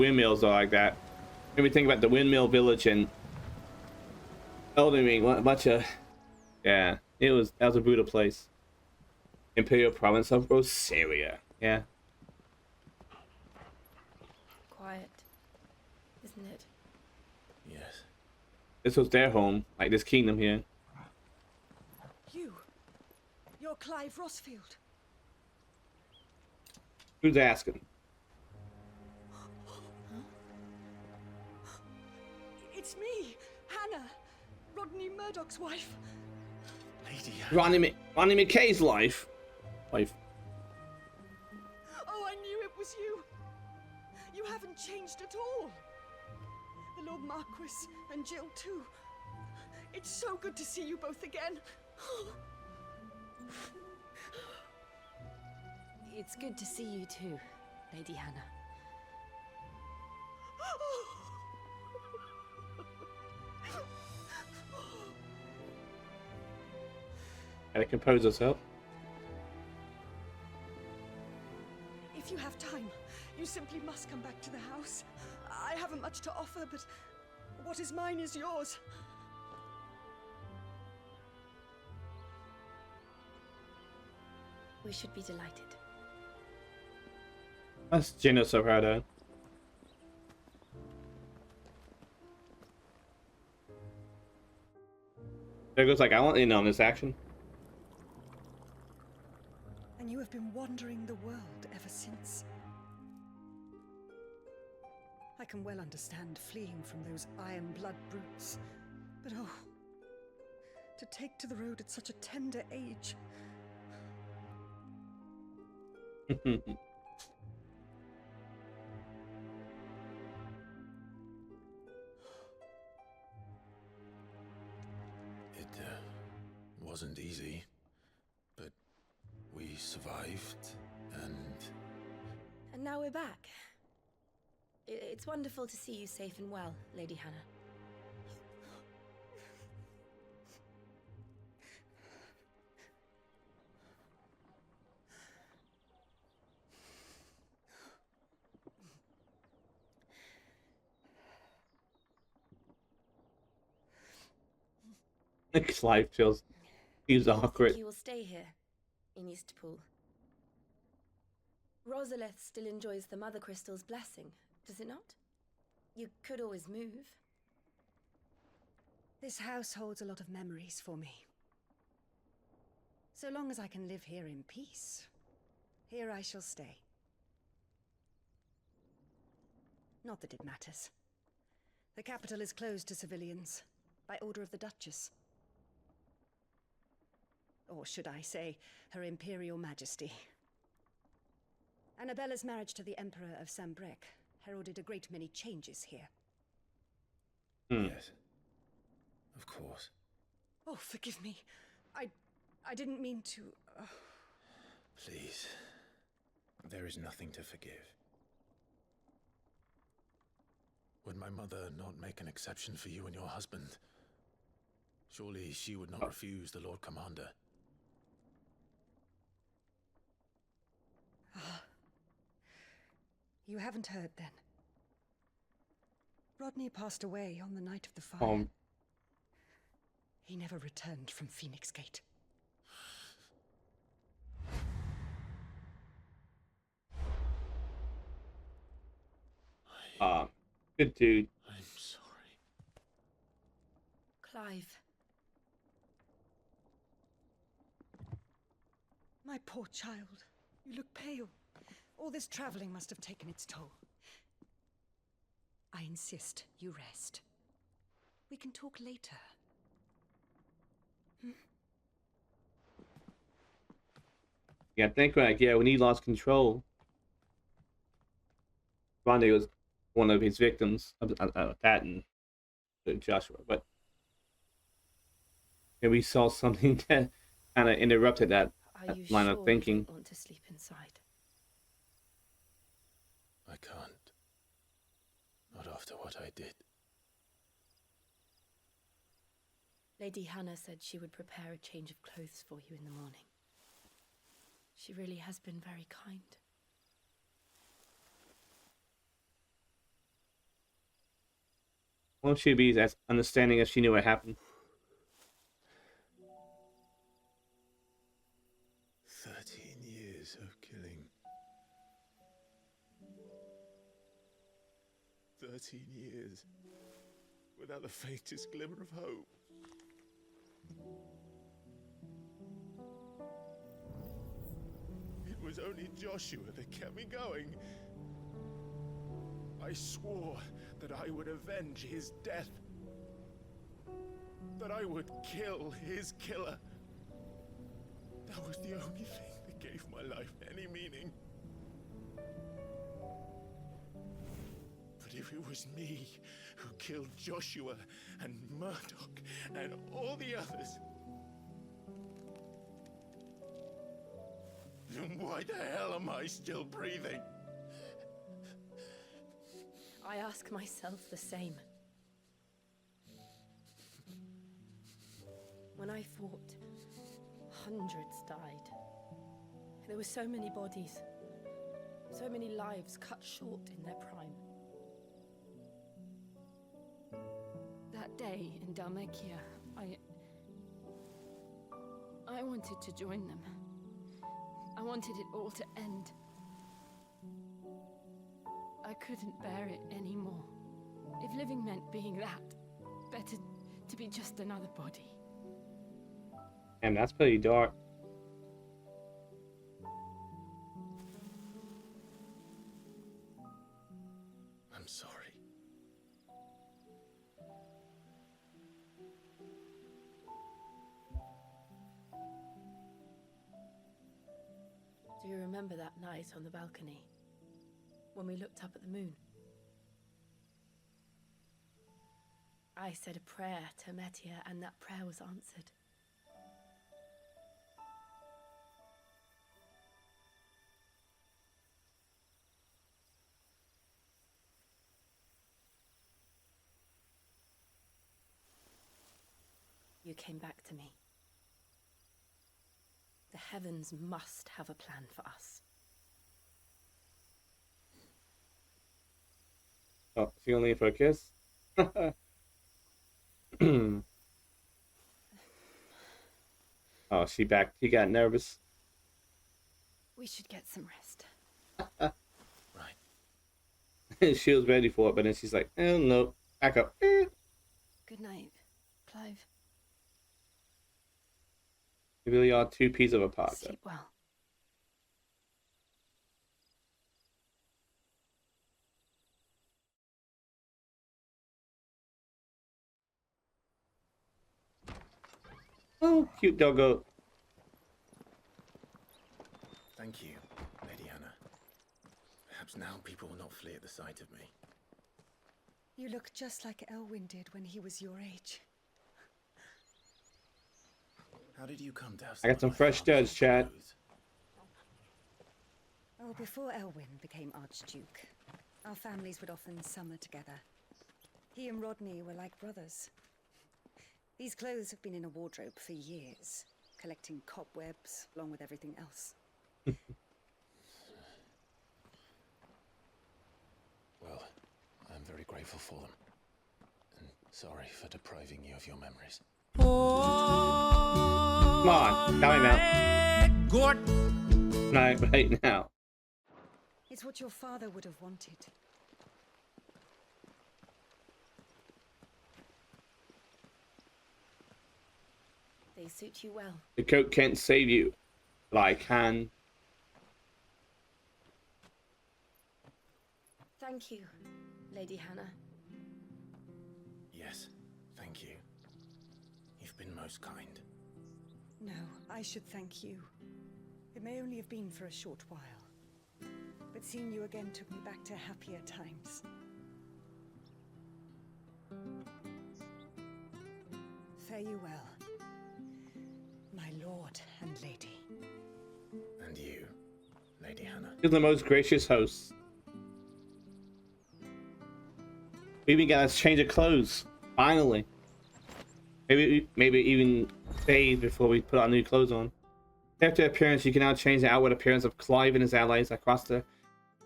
windmills are like that. When we think about the windmill village and Elden Ring, what a bunch of, yeah, that was a brutal place. Imperial province of Rosaria. Yeah. Quiet, isn't it? Yes. This was their home, like this kingdom here. You're Clive Rossfield. Who's asking? It's me, Hannah, Rodney Murdoch's wife. Lady Ronnie McKay's wife. Oh, I knew it was you. You haven't changed at all. The Lord Marquis and Jill too. It's so good to see you both again. It's good to see you too, Lady Hannah. Gotta compose herself. If you have time, you simply must come back to the house. I haven't much to offer, but what is mine is yours. We should be delighted. That's generous of her, though. There goes like, I want in on this action. And you have been wandering the world ever since. I can well understand fleeing from those iron blood brutes, but oh, to take to the road at such a tender age. Wasn't easy, but we survived, and now we're back. It's wonderful to see you safe and well, Lady Hannah. Clive feels he's awkward. You will stay here in Eastpool. Rosalith still enjoys the Mother Crystal's blessing, does it not? You could always move. This house holds a lot of memories for me. So long as I can live here in peace, here I shall stay. Not that it matters. The capital is closed to civilians, by order of the Duchess. Or should I say, Her Imperial Majesty. Annabella's marriage to the Emperor of Sambrec heralded a great many changes here. Yes, of course. Oh, forgive me. I didn't mean to... Please, there is nothing to forgive. Would my mother not make an exception for you and your husband? Surely she would not refuse the Lord Commander. You haven't heard, then. Rodney passed away on the night of the fire. He never returned from Phoenix Gate. Good dude. I'm sorry. Clive. My poor child. You look pale. All this traveling must have taken its toll. I insist you rest. We can talk later. Yeah, think like, yeah, when he lost control, Rondé was one of his victims of that and Joshua, but and we saw something that kind of interrupted that line of thinking. You want to sleep inside? I can't. Not after what I did. Lady Hannah said she would prepare a change of clothes for you in the morning. She really has been very kind. Won't she be as understanding as she knew what happened? 13 years of killing. 13 years without the faintest glimmer of hope. It was only Joshua that kept me going. I swore that I would avenge his death. That I would kill his killer. That was the only thing that gave my life any meaning. But if it was me who killed Joshua and Murdoch and all the others, then why the hell am I still breathing? I ask myself the same. When I fought, hundreds died. There were so many bodies, so many lives cut short in their prime. That day in Dalmekia, I wanted to join them. I wanted it all to end. I couldn't bear it anymore. If living meant being that, better to be just another body. Damn, that's pretty dark. I'm sorry. Do you remember that night on the balcony? When we looked up at the moon? I said a prayer to Metia, and that prayer was answered. You came back to me. The heavens must have a plan for us. Oh, she gonna leave for a kiss? Oh, she back. He got nervous. We should get some rest. Right. She was ready for it, but then she's like, oh no, back up. Good night, Clive. You really are two peas of a pod. Sleep well. Oh, cute doggo. Thank you, Lady Hannah. Perhaps now people will not flee at the sight of me. You look just like Elwyn did when he was your age. How did you come to have I got some of my fresh father's studs, Chad. clothes? Oh, before Elwyn became Archduke, our families would often summer together. He and Rodney were like brothers. These clothes have been in a wardrobe for years, collecting cobwebs along with everything else. Well, I'm very grateful for them. And sorry for depriving you of your memories. Come on, tell me now. Good. No, right now. It's what your father would have wanted. They suit you well. The coat can't save you, but I can. Thank you, Lady Hannah. Yes, thank you. You've been most kind. No, I should thank you. It may only have been for a short while, but seeing you again took me back to happier times. Fare you well, my lord and lady. And you, Lady Hannah. You're the most gracious host. We even got a change of clothes, finally. Maybe even bathe before we put our new clothes on. After appearance, you can now change the outward appearance of Clive and his allies across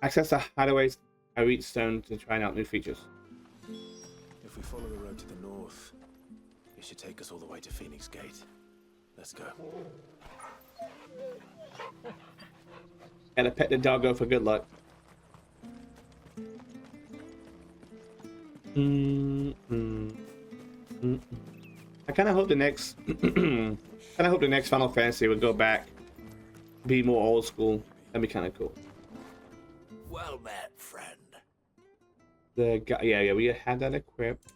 access the hideaways at Wheatstone to try out new features. If If we follow the road to the north, it should take us all the way to Phoenix Gate. Let's go. Gotta pet the doggo for good luck. I kind of hope the next, Final Fantasy would go back, be more old school. That'd be kind of cool. Well met, friend. The guy, yeah, we had that equipped.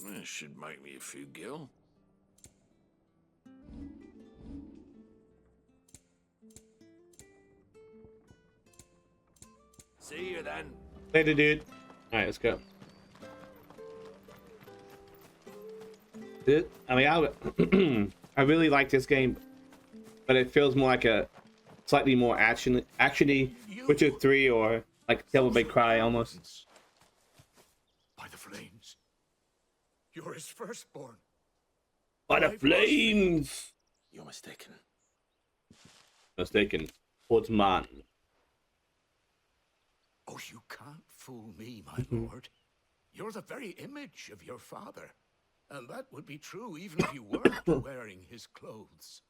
This should make me a few gil. See you then. Later, dude. All right, let's go. I mean, I really like this game, but it feels more like a slightly more actiony Witcher 3 or like Devil May Cry almost. By the flames. You're his firstborn. By the flames! You're mistaken. Mistaken. Towards man. Oh, you can't fool me, my lord. You're the very image of your father. And that would be true even if you weren't wearing his clothes.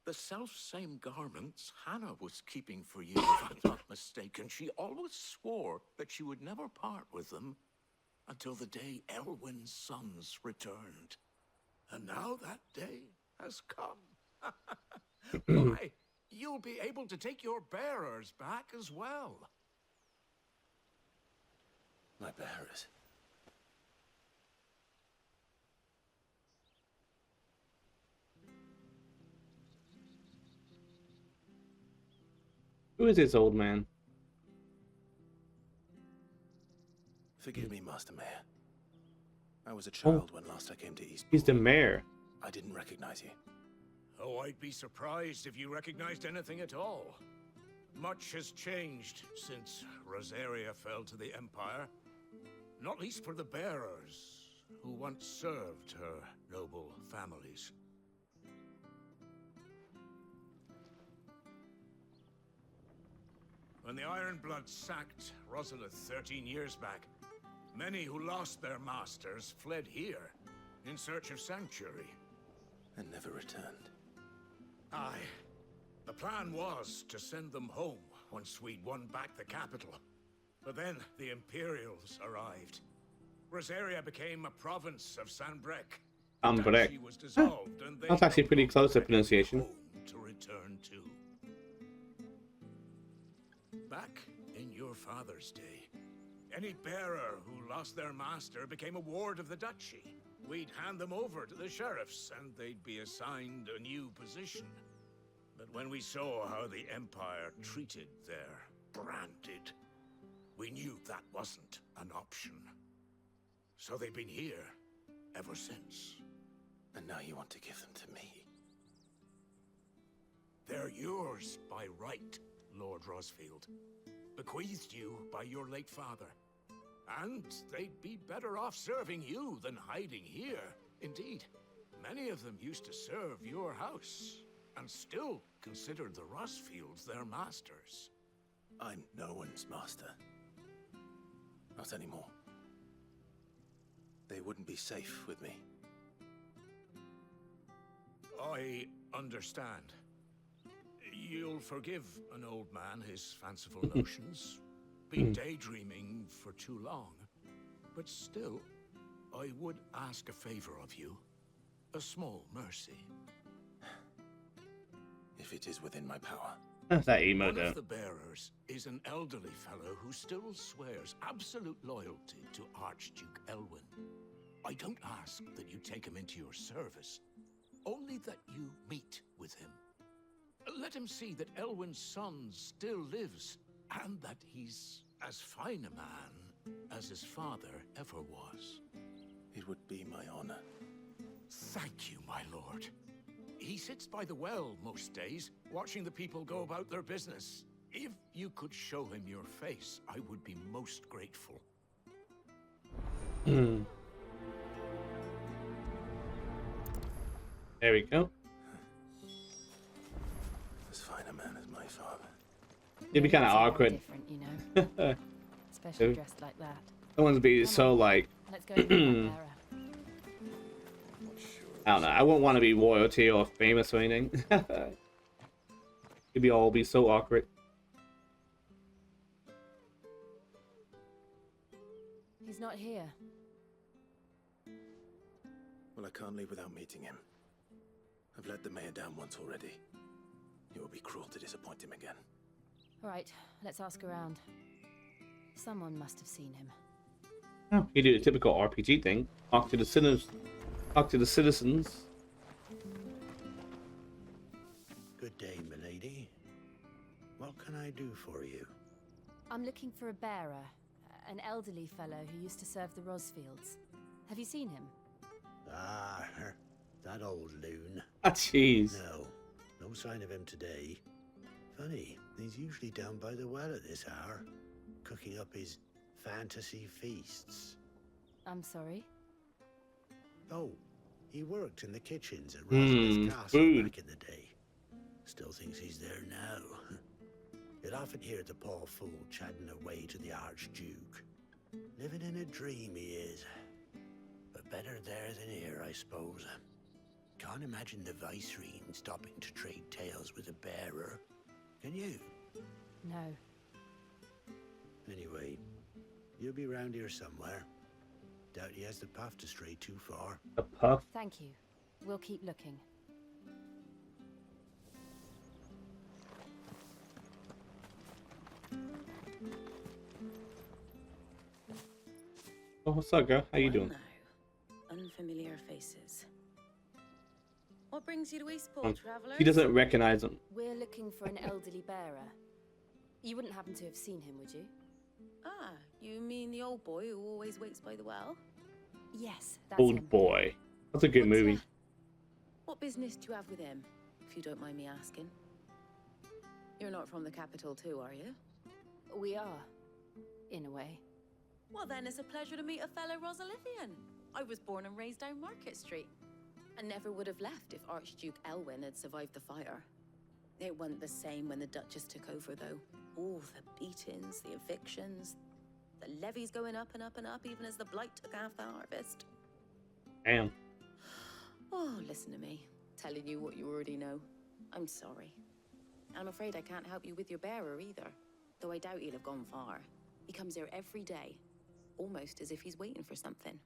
The self-same garments Hannah was keeping for you, if I'm not mistaken. She always swore that she would never part with them until the day Elwyn's sons returned. And now that day has come. Why, you'll be able to take your bearers back as well. My bearers? Who is this old man? Forgive me, Master Mayor. I was a child when last I came to Eastport. He's the mayor. I didn't recognize you. Oh, I'd be surprised if you recognized anything at all. Much has changed since Rosaria fell to the Empire. Not least for the bearers, who once served her noble families. When the Ironbloods sacked Rosalith 13 years back, many who lost their masters fled here in search of sanctuary. And never returned. Aye. The plan was to send them home once we'd won back the capital. But then the Imperials arrived. Rosaria became a province of Sanbreque. Sanbreque. She was dissolved, and they That's actually pretty close to pronunciation. home to return to. Back in your father's day, any bearer who lost their master became a ward of the duchy. We'd hand them over to the sheriffs, and they'd be assigned a new position. But when we saw how the Empire treated their branded, we knew that wasn't an option. So they've been here ever since. And now you want to give them to me? They're yours by right, Lord Rosfield. Bequeathed you by your late father. And they'd be better off serving you than hiding here. Indeed, many of them used to serve your house, and still considered the Rosfields their masters. I'm no one's master. Not anymore. They wouldn't be safe with me. I understand. You'll forgive an old man his fanciful notions. Been daydreaming for too long. But still, I would ask a favor of you. A small mercy. If it is within my power. That's that emo One though. of the bearers is an elderly fellow who still swears absolute loyalty to Archduke Elwyn. I don't ask that you take him into your service, only that you meet with him. Let him see that Elwyn's son still lives, and that he's as fine a man as his father ever was. It would be my honor. Thank you, my lord. He sits by the well most days, watching the people go about their business. If you could show him your face, I would be most grateful. There we go. Father. It'd be kind of Someone awkward. different, you know. Especially dressed like that. Someone's be so like, Let's go and meet that bearer. I don't know. I wouldn't want to be royalty or famous or anything. It'd be so awkward. He's not here. Well, I can't leave without meeting him. I've let the mayor down once already. It would be cruel to disappoint him again. All right, let's ask around. Someone must have seen him. Oh, you do the typical RPG thing. Talk to the sinners. Talk to the citizens. Good day, milady. What can I do for you? I'm looking for a bearer, an elderly fellow who used to serve the Rosfields. Have you seen him? Ah, that old loon. Ah, jeez. No sign of him today. Funny, he's usually down by the well at this hour, cooking up his fantasy feasts. I'm sorry? Oh, he worked in the kitchens at Rosalith's castle food. back in the day. Still thinks he's there now. You'd often hear the poor fool chatting away to the Archduke. Living in a dream he is. But better there than here, I suppose. Can't imagine the Viceroy stopping to trade tales with a bearer. Can you? No. Anyway, you'll be round here somewhere. Doubt he has the path to stray too far. A puff. Thank you. We'll keep looking. Oh, what's up, girl? How you doing? Now, unfamiliar faces. What brings you to Eastport, travelers? He doesn't recognize him. We're looking for an elderly bearer. You wouldn't happen to have seen him, would you? Ah, you mean the old boy who always waits by the well? Yes, that's Old him. boy. That's a good movie. What business do you have with him, if you don't mind me asking? You're not from the capital too, are you? We are, in a way. Well then, it's a pleasure to meet a fellow Rosalithian. I was born and raised down Market Street. I never would have left if Archduke Elwyn had survived the fire. It wasn't the same when the Duchess took over, though. All the beatings, the evictions, the levies going up and up and up, even as the blight took half the harvest. Damn. Oh, listen to me, telling you what you already know. I'm sorry. I'm afraid I can't help you with your bearer either, though I doubt he'll have gone far. He comes here every day, almost as if he's waiting for something.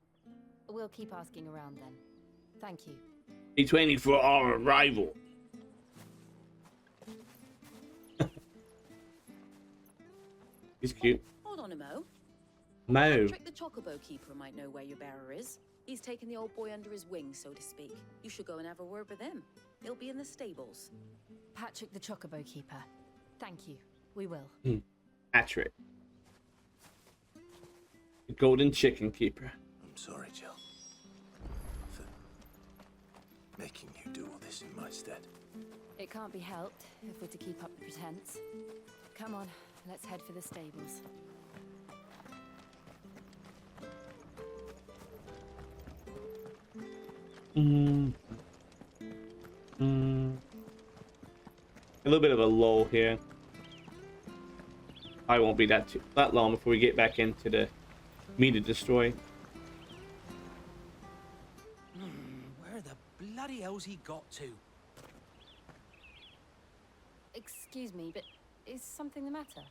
We'll keep asking around then. Thank you. He's waiting for our arrival. He's cute. Hold on a mo. Mo. Patrick the Chocobo Keeper might know where your bearer is. He's taken the old boy under his wing, so to speak. You should go and have a word with him. He'll be in the stables. Patrick the Chocobo Keeper. Thank you. We will. Patrick. The golden chicken keeper. I'm sorry, Jill. For making you do all this in my stead. It can't be helped if we're to keep up the pretense. Come on, let's head for the stables. A little bit of a lull here. I won't be that long before we get back into the meat to destroy. Where the bloody hell's he got to? Excuse me, but is something the matter?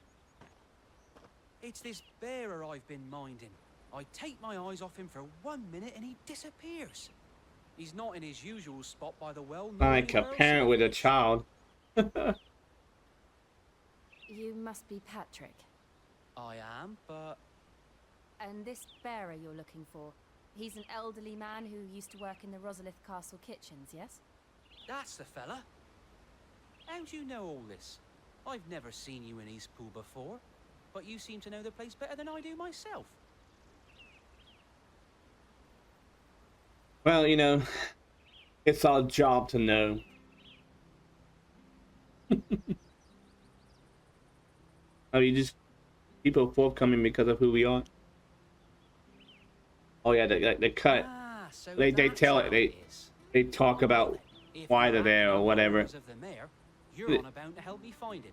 It's this bearer I've been minding. I take my eyes off him for 1 minute and he disappears. He's not in his usual spot by the well. Like a parent with a child. You must be Patrick. I am, but And this bearer you're looking for, he's an elderly man who used to work in the Rosalith Castle kitchens, yes? that's the fella. How do you know all this? I've never seen you in Eastpool before, but you seem to know the place better than I do myself. Well, you know, it's our job to know. Oh, you just people forthcoming because of who we are. Oh yeah, the cut. So They that's tell how it. is. They talk about If why you're they're there or after the whatever. orders of the mayor, you're on about to help me find him.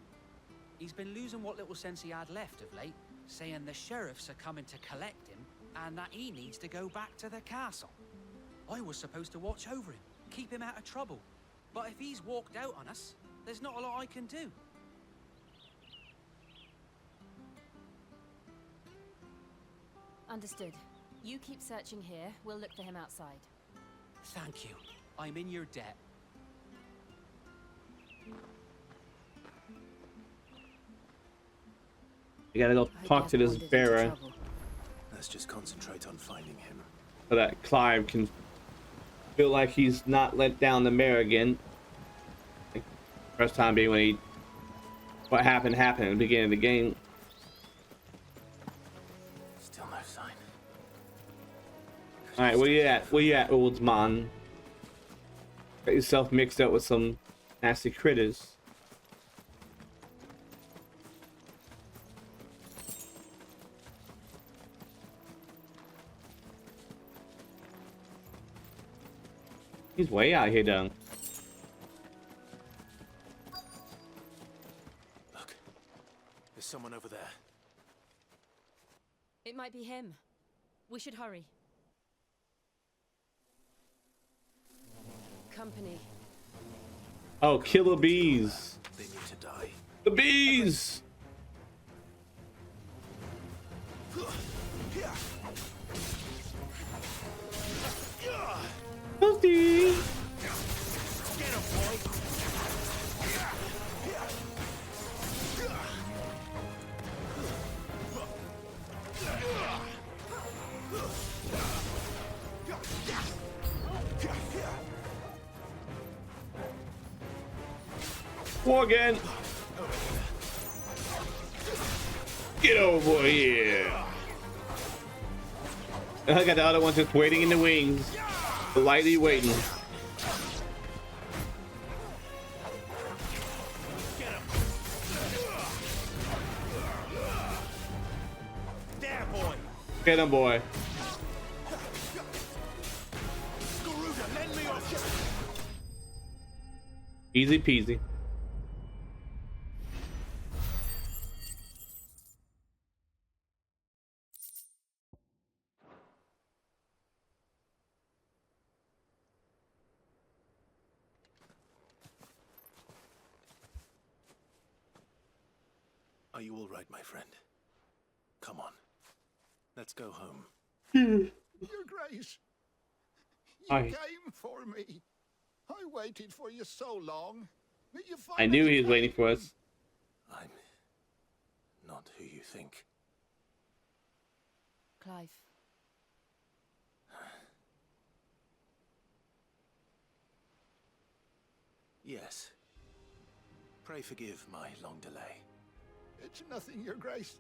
He's been losing what little sense he had left of late, saying the sheriffs are coming to collect him and that he needs to go back to the castle. I was supposed to watch over him, keep him out of trouble. But if he's walked out on us, there's not a lot I can do. Understood. You keep searching here. We'll look for him outside. Thank you. I'm in your debt. You gotta go talk to this bearer Let's just concentrate on finding him. so that Clive can feel like he's not let down the mare again. Like, first time being when he... What happened at the beginning of the game. Still no sign. Alright, where you at? Where you at, Oldsman? Got yourself mixed up with some nasty critters. He's way out here, though. Look, there's someone over there. It might be him. We should hurry. Company. Oh, killer bees. They need to die. The bees! Toasty! Morgan! Get over here! I got the other one just waiting in the wings. Politely waiting. There, boy. Get him, boy. Garuda, lend me your... Easy peasy. Are you all right, my friend? Come on. Let's go home. Your Grace, you Aye. came for me. I waited for you so long. But you I knew he was finally waiting for came. us. I'm not who you think. Clive. Yes. Pray forgive my long delay. It's nothing, Your Grace.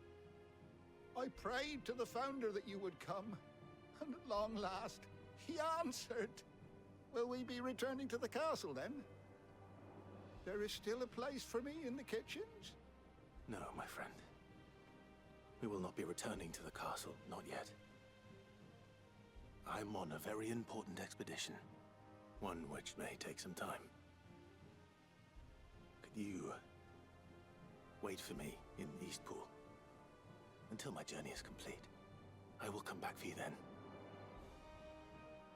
I prayed to the Founder that you would come, and at long last, he answered. Will we be returning to the castle then? There is still a place for me in the kitchens? No, my friend. We will not be returning to the castle, not yet. I'm on a very important expedition, one which may take some time. Could you wait for me in Eastpool until my journey is complete? I will come back for you then.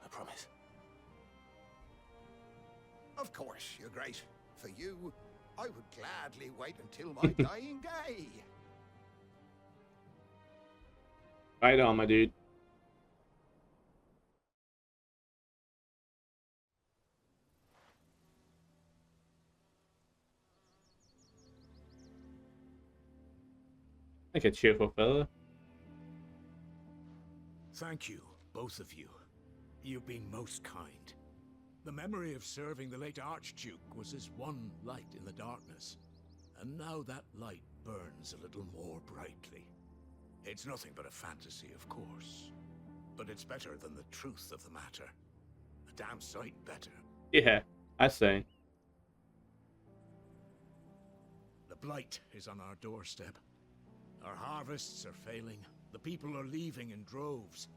I promise. Of course, Your Grace. For you, I would gladly wait until my dying day. Right on, my dude. Like a cheerful fella. Thank you, both of you. You've been most kind. The memory of serving the late Archduke was as one light in the darkness. And now that light burns a little more brightly. It's nothing but a fantasy, of course. But it's better than the truth of the matter. A damn sight better. Yeah, I say. The blight is on our doorstep. Our harvests are failing. The people are leaving in droves.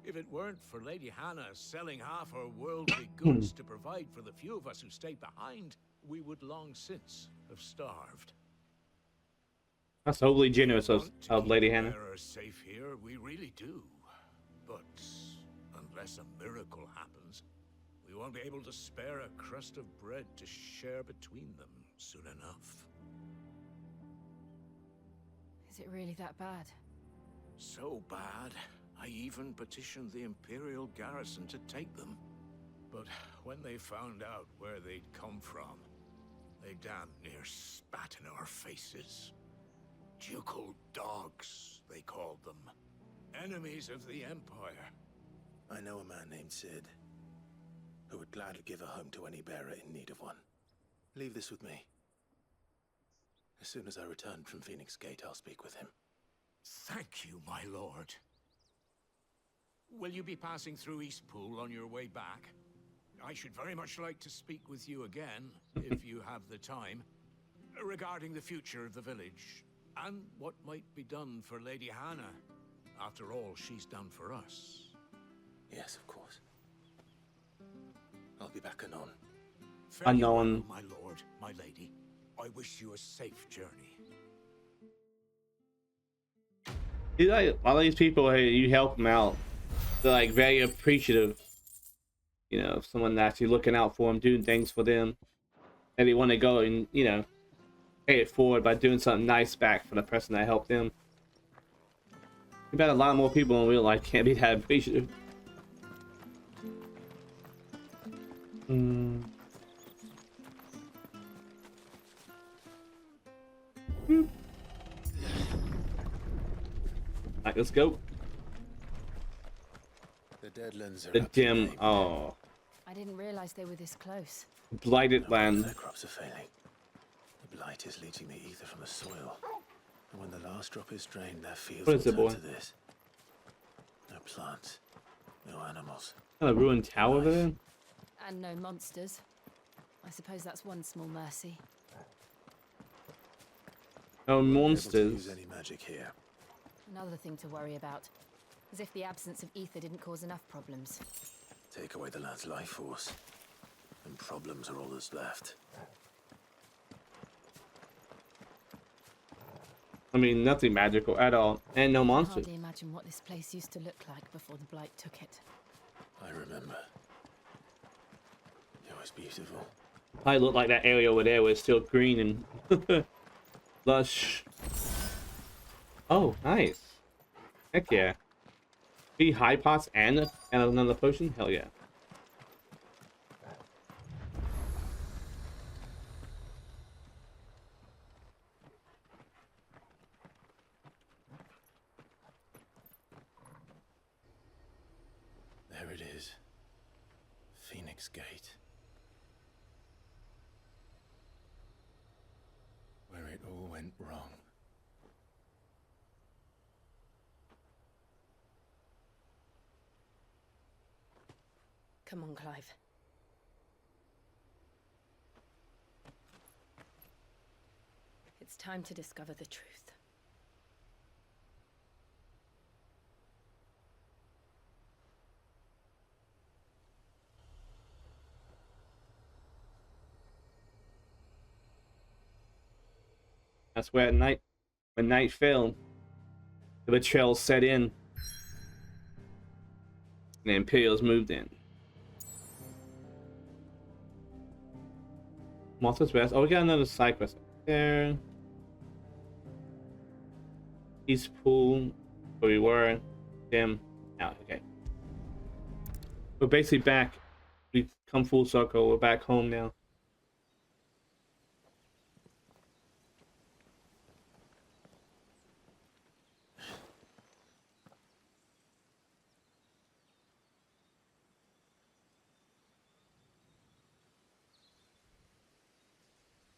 If it weren't for Lady Hannah selling half her worldly goods to provide for the few of us who stayed behind, we would long since have starved. That's overly generous Want to of keep Lady the Hannah. bearers safe here, we really do. But unless a miracle happens, we won't be able to spare a crust of bread to share between them soon enough. Is it really that bad? So bad, I even petitioned the Imperial garrison to take them. But when they found out where they'd come from, they damn near spat in our faces. Ducal dogs, they called them. Enemies of the Empire. I know a man named Sid, who would gladly give a home to any bearer in need of one. Leave this with me. As soon as I return from Phoenix Gate, I'll speak with him. Thank you, my lord. Will you be passing through Eastpool on your way back? I should very much like to speak with you again, if you have the time, regarding the future of the village, and what might be done for Lady Hannah. After all, she's done for us. Yes, of course. I'll be back anon. Anon. My lord, my lady. I wish you a safe journey. You like all these people, hey, you help them out. They're like very appreciative, you know, of someone actually looking out for them, doing things for them, and they want to go and, you know, pay it forward by doing something nice back for the person that helped them. We bet a lot more people in real life can't be that appreciative. Alright, let's go. The Deadlands are The up to dim. date. Oh. I didn't realize they were this close. Blighted No wonder land. their crops are failing. The blight is leaching the ether from the soil. And when the last drop is drained, their fields What will is it, turn boy? to this. No plants. No animals. Kind of ruined tower over there. And no monsters. I suppose that's one small mercy. No Won't be able to monsters. use any magic here. Another thing to worry about. As if the absence of ether didn't cause enough problems. Take away the lad's life force, and problems are all that's left. I mean, nothing magical at all, and no I can monsters. hardly imagine what this place used to look like before the blight took it. I remember. It was beautiful. I look like that area over there was still green and lush. Oh, nice. Heck yeah. 3 high pots and another potion? Hell yeah. There it is. Phoenix Gate. Where it all went wrong. Come on, Clive. It's time to discover the truth. That's where when night fell, the betrayal set in. And the Imperials moved in. Monsters Rest. Oh, we got another side quest there. East Pool, where we were. Dim. Out. Okay. We're basically back. We've come full circle. We're back home now.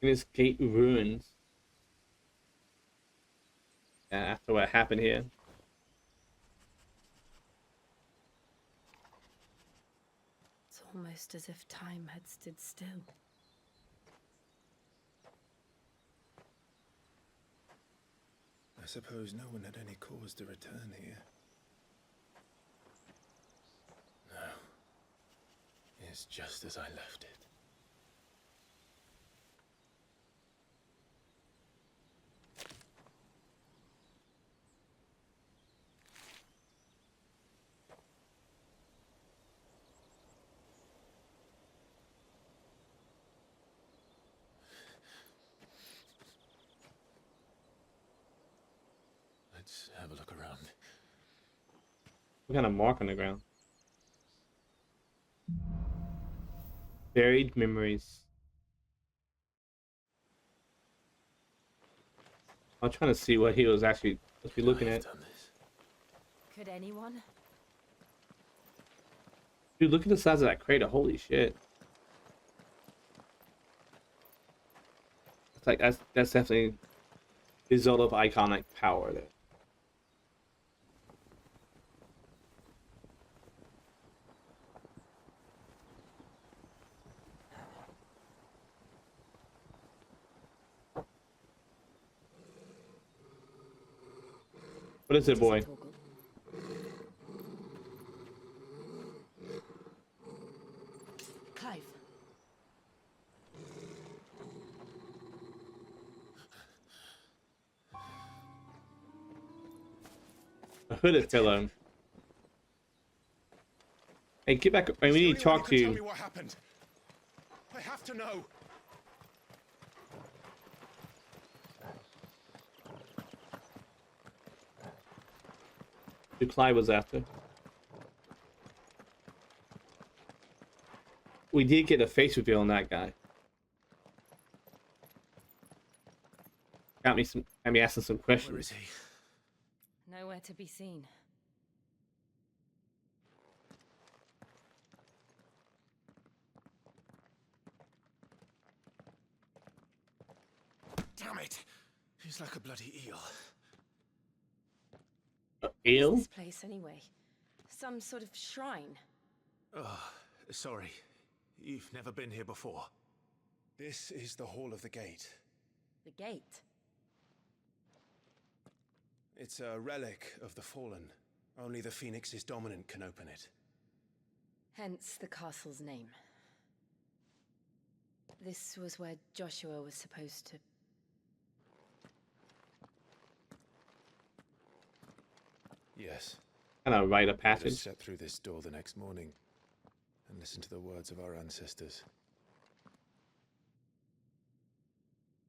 In this gate ruins. After what happened here. It's almost as if time had stood still. I suppose no one had any cause to return here. No. It's just as I left it. Let's have a look around. What kind of mark on the ground? Buried memories. I'm trying to see what he was actually supposed to be looking at. Done this. Could anyone? Dude, look at the size of that crater. Holy shit. It's like that's definitely a result of iconic power there. What is it, boy? Clive. A hooded pillow. Hey, get back. I mean, we need to talk to Tell me you. what happened. I have to know. Who Clyde was after. We did get a face reveal on that guy. Got me asking some Where questions. is he? Nowhere to be seen. Damn it! He's like a bloody eel. What Eel? is this place anyway? Some sort of shrine. Oh, sorry. You've never been here before. This is the Hall of the Gate. The gate. It's a relic of the Fallen. Only the Phoenix's dominant can open it. Hence the castle's name. This was where Joshua was supposed to... Yes. Kind of rite of Let us passage. step through this door the next morning and listen to the words of our ancestors.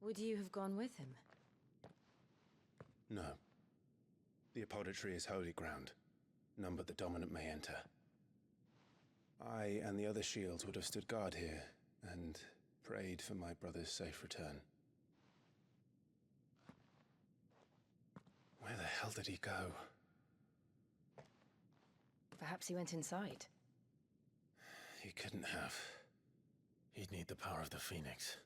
Would you have gone with him? No. The apodatory is holy ground. None but the dominant may enter. I and the other shields would have stood guard here and prayed for my brother's safe return. Where the hell did he go? Perhaps he went inside. He couldn't have. He'd need the power of the Phoenix.